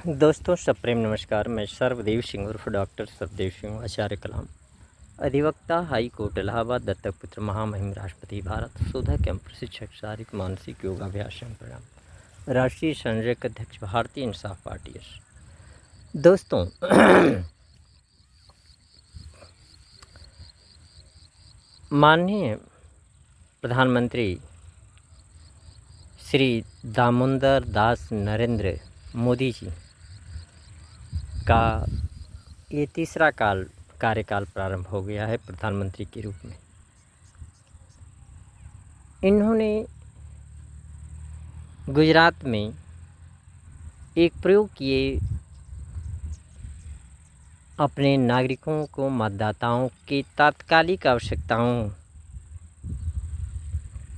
दोस्तों सब प्रेम नमस्कार। मैं सर्वदेव सिंह उर्फ डॉक्टर सर्वदेव सिंह आचार्य कलाम, अधिवक्ता, हाई कोर्ट इलाहाबाद, दत्तक पुत्र, महामहिम राष्ट्रपति भारत, शोधक एवं प्रशिक्षक, शारीरिक मानसिक योगाभ्यास एवं प्रणाम, राष्ट्रीय संयोजक अध्यक्ष, भारतीय इंसाफ पार्टी। दोस्तों माननीय प्रधानमंत्री श्री दामोदर दास नरेंद्र मोदी जी का ये तीसरा कार्यकाल प्रारंभ हो गया है प्रधानमंत्री के रूप में। इन्होंने गुजरात में एक प्रयोग किए, अपने नागरिकों को, मतदाताओं की तात्कालिक आवश्यकताओं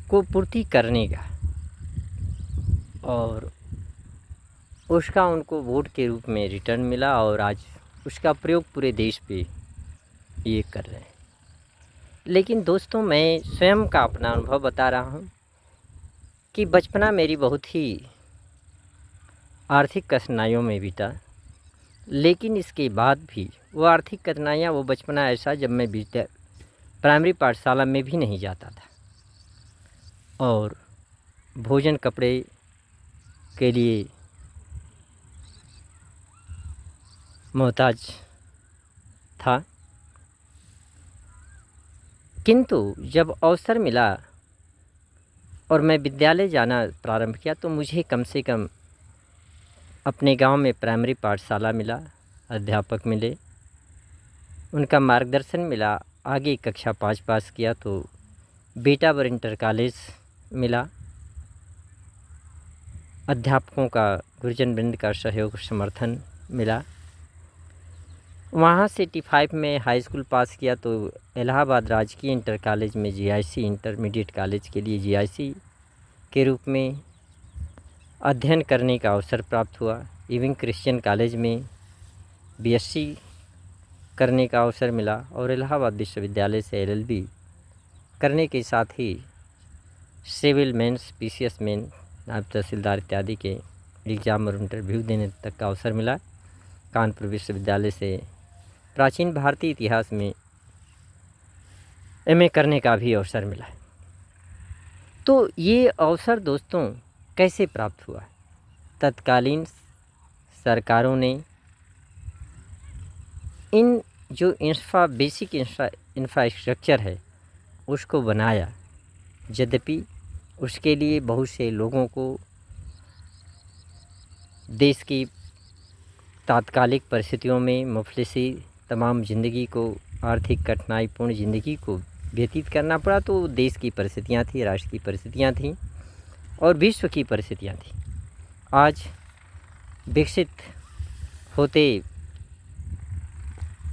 को पूर्ति करने का, और उसका उनको वोट के रूप में रिटर्न मिला और आज उसका प्रयोग पूरे देश पे ये कर रहे हैं। लेकिन दोस्तों, मैं स्वयं का अपना अनुभव बता रहा हूँ कि बचपना मेरी बहुत ही आर्थिक कठिनाइयों में बीता, लेकिन इसके बाद भी वो आर्थिक कठिनाइयाँ, वो बचपना ऐसा जब मैं प्राइमरी पाठशाला में भी नहीं जाता था और भोजन कपड़े के लिए मोहताज था, किंतु जब अवसर मिला और मैं विद्यालय जाना प्रारंभ किया तो मुझे कम से कम अपने गांव में प्राइमरी पाठशाला मिला, अध्यापक मिले, उनका मार्गदर्शन मिला। आगे कक्षा 5 पास किया तो बेटावर इंटर कॉलेज मिला, अध्यापकों का, गुरुजन वृंद का सहयोग समर्थन मिला। वहाँ से T5 में हाई स्कूल पास किया तो इलाहाबाद राजकीय इंटर कॉलेज में GIC इंटरमीडिएट कॉलेज के लिए GIC के रूप में अध्ययन करने का अवसर प्राप्त हुआ। इविंग क्रिश्चियन कॉलेज में BSc करने का अवसर मिला और इलाहाबाद विश्वविद्यालय से LLB करने के साथ ही सिविल मेंस, PCS मेन, नायब तहसीलदार इत्यादि के एग्ज़ाम और इंटरव्यू देने तक का अवसर मिला। कानपुर विश्वविद्यालय से प्राचीन भारतीय इतिहास में MA करने का भी अवसर मिला। तो ये अवसर दोस्तों कैसे प्राप्त हुआ? तत्कालीन सरकारों ने इन जो बेसिक इंफ्रास्ट्रक्चर है उसको बनाया, यद्यपि उसके लिए बहुत से लोगों को देश की तात्कालिक परिस्थितियों में मुफलिसी तमाम ज़िंदगी को, आर्थिक कठिनाईपूर्ण ज़िंदगी को व्यतीत करना पड़ा। तो देश की परिस्थितियाँ थी, राष्ट्र की परिस्थितियाँ थीं और विश्व की परिस्थितियाँ थीं। आज विकसित होते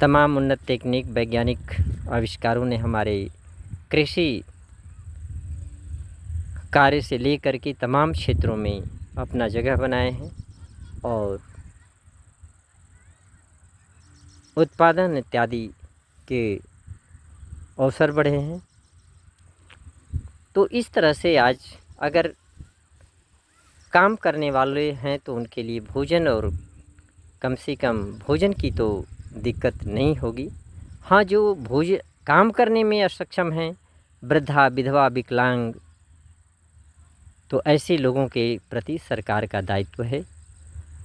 तमाम उन्नत टेक्निक, वैज्ञानिक आविष्कारों ने हमारे कृषि कार्य से लेकर के तमाम क्षेत्रों में अपना जगह बनाए हैं और उत्पादन इत्यादि के अवसर बढ़े हैं। तो इस तरह से आज अगर काम करने वाले हैं तो उनके लिए भोजन, और कम से कम भोजन की तो दिक्कत नहीं होगी। हाँ, जो काम करने में असक्षम हैं, वृद्धा, विधवा, विकलांग, तो ऐसे लोगों के प्रति सरकार का दायित्व है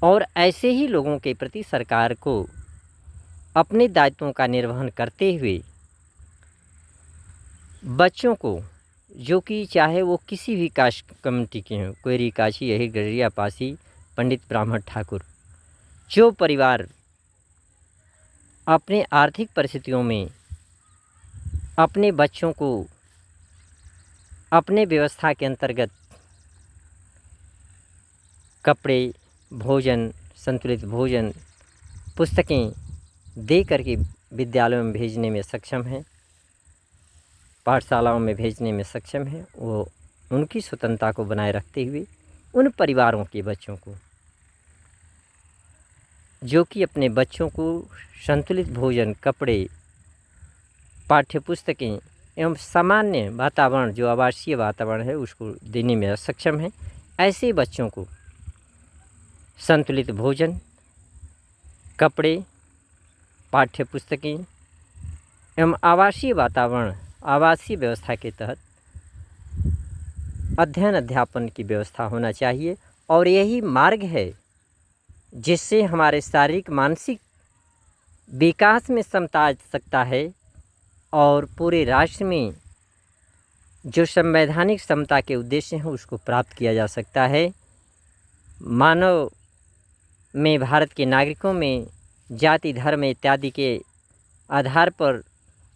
और ऐसे ही लोगों के प्रति सरकार को अपने दायित्वों का निर्वहन करते हुए बच्चों को, जो कि चाहे वो किसी भी कास्ट कम्युनिटी के हों, कोयरी, काशी, यही, गडरिया, पासी, पंडित, ब्राह्मण, ठाकुर, जो परिवार अपने आर्थिक परिस्थितियों में अपने बच्चों को अपने व्यवस्था के अंतर्गत कपड़े, भोजन, संतुलित भोजन, पुस्तकें दे करके विद्यालयों में भेजने में सक्षम हैं, पाठशालाओं में भेजने में सक्षम हैं, वो उनकी स्वतंत्रता को बनाए रखते हुए उन परिवारों के बच्चों को, जो कि अपने बच्चों को संतुलित भोजन, कपड़े, पाठ्य पुस्तकें एवं सामान्य वातावरण, जो आवासीय वातावरण है, उसको देने में सक्षम हैं, ऐसे बच्चों को संतुलित भोजन, कपड़े, पाठ्य पुस्तकें एवं आवासीय वातावरण, आवासीय व्यवस्था के तहत अध्ययन अध्यापन की व्यवस्था होना चाहिए। और यही मार्ग है जिससे हमारे शारीरिक मानसिक विकास में समता आ सकता है और पूरे राष्ट्र में जो संवैधानिक समता के उद्देश्य हैं उसको प्राप्त किया जा सकता है। मानव में, भारत के नागरिकों में जाति, धर्म इत्यादि के आधार पर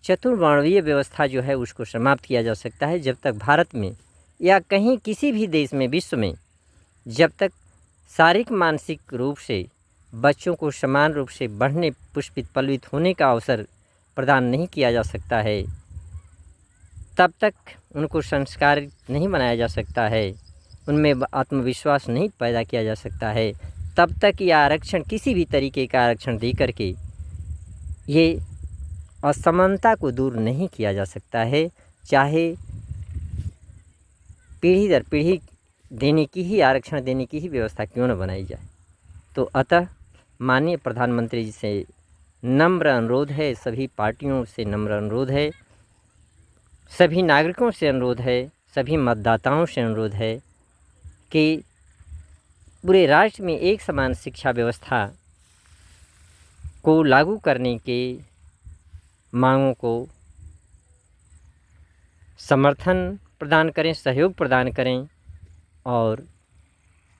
चतुर्वर्णीय व्यवस्था जो है उसको समाप्त किया जा सकता है। जब तक भारत में या कहीं किसी भी देश में, विश्व में, जब तक शारीरिक मानसिक रूप से बच्चों को समान रूप से बढ़ने, पुष्पित, पल्लवित होने का अवसर प्रदान नहीं किया जा सकता है, तब तक उनको संस्कारित नहीं बनाया जा सकता है, उनमें आत्मविश्वास नहीं पैदा किया जा सकता है, तब तक ये आरक्षण, किसी भी तरीके का आरक्षण दे करके ये असमानता को दूर नहीं किया जा सकता है। चाहे पीढ़ी दर पीढ़ी देने की ही, आरक्षण देने की ही व्यवस्था क्यों न बनाई जाए। तो अतः माननीय प्रधानमंत्री जी से नम्र अनुरोध है, सभी पार्टियों से नम्र अनुरोध है, सभी नागरिकों से अनुरोध है, सभी मतदाताओं से अनुरोध है कि पूरे राष्ट्र में एक समान शिक्षा व्यवस्था को लागू करने के मांगों को समर्थन प्रदान करें, सहयोग प्रदान करें और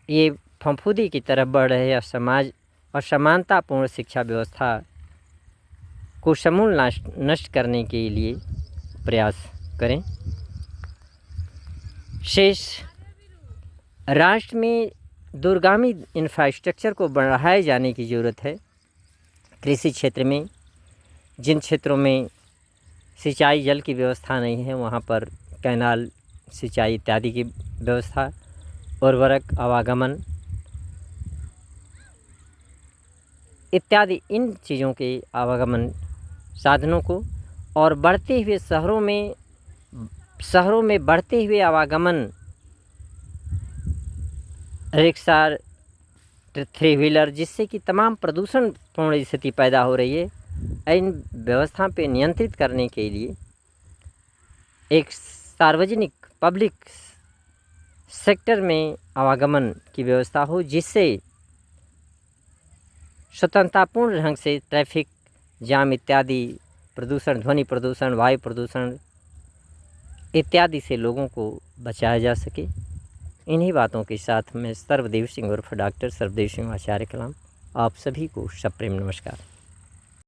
ये फफूंदी की तरफ बढ़ रहे समाज असमानतापूर्ण शिक्षा व्यवस्था को समूल नष्ट करने के लिए प्रयास करें। शेष राष्ट्र में दूरगामी इंफ्रास्ट्रक्चर को बढ़ाए जाने की ज़रूरत है। कृषि क्षेत्र में, जिन क्षेत्रों में सिंचाई जल की व्यवस्था नहीं है, वहाँ पर कैनाल सिंचाई इत्यादि की व्यवस्था, उर्वरक, आवागमन इत्यादि इन चीज़ों के आवागमन साधनों को, और बढ़ते हुए शहरों में बढ़ते हुए आवागमन, रिक्शा, थ्री व्हीलर, जिससे कि तमाम प्रदूषणपूर्ण स्थिति पैदा हो रही है, इन व्यवस्था पे नियंत्रित करने के लिए एक सार्वजनिक, पब्लिक सेक्टर में आवागमन की व्यवस्था हो, जिससे स्वतंत्रतापूर्ण ढंग से ट्रैफिक जाम इत्यादि प्रदूषण, ध्वनि प्रदूषण, वायु प्रदूषण इत्यादि से लोगों को बचाया जा सके। इन्हीं बातों के साथ मैं सर्वदेव सिंह उर्फ डॉक्टर सर्वदेव सिंह आचार्य कलाम आप सभी को सप्रेम नमस्कार।